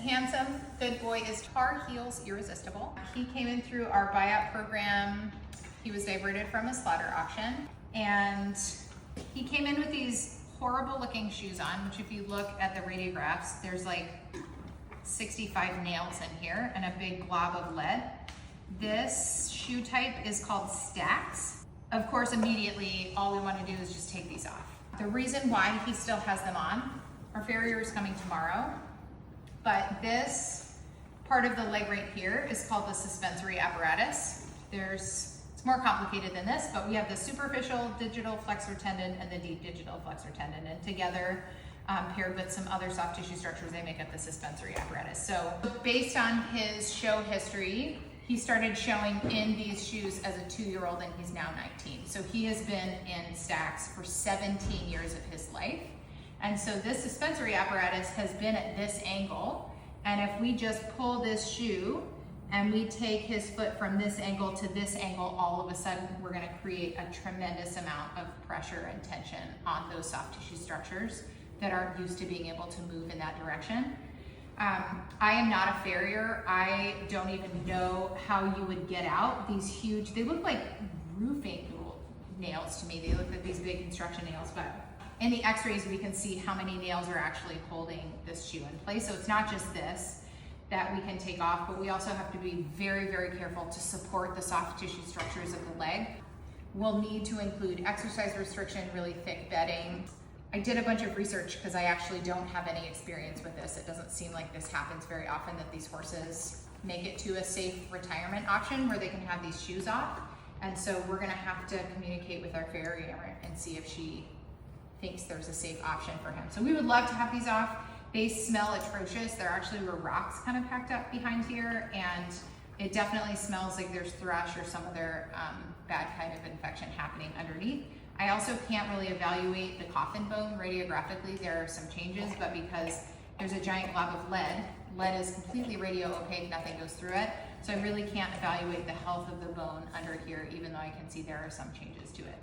handsome, good boy is Tarheel's Irresistible. He came in through our buyout program. He was diverted from a slaughter auction, and he came in with these horrible looking shoes on, which if you look at the radiographs, there's like 65 nails in here and a big glob of lead. This shoe type is called Stacks. Of course, immediately, all we want to do is just take these off. The reason why he still has them on, our farrier is coming tomorrow, but this part of the leg right here is called the suspensory apparatus. It's more complicated than this, but we have the superficial digital flexor tendon and the deep digital flexor tendon, and together, paired with some other soft tissue structures, they make up the suspensory apparatus. So based on his show history, he started showing in these shoes as a 2-year-old, and he's now 19. So he has been in Stacks for 17 years of his life. And so this suspensory apparatus has been at this angle. And if we just pull this shoe and we take his foot from this angle to this angle, all of a sudden we're gonna create a tremendous amount of pressure and tension on those soft tissue structures that aren't used to being able to move in that direction. I am not a farrier. I don't even know how you would get out these huge, they look like roofing nails to me. They look like these big construction nails, but in the x-rays we can see how many nails are actually holding this shoe in place. So it's not just this that we can take off, but we also have to be very, very careful to support the soft tissue structures of the leg. We'll need to include exercise restriction, really thick bedding. I did a bunch of research because I actually don't have any experience with this. It doesn't seem like this happens very often, that these horses make it to a safe retirement option where they can have these shoes off. And so we're gonna have to communicate with our farrier and see if she thinks there's a safe option for him. So we would love to have these off. They smell atrocious. There actually were rocks kind of packed up behind here, and it definitely smells like there's thrush or some other bad kind of infection happening underneath. I also can't really evaluate the coffin bone radiographically. There are some changes, but because there's a giant glob of lead is completely radio opaque, nothing goes through it. So I really can't evaluate the health of the bone under here, even though I can see there are some changes to it.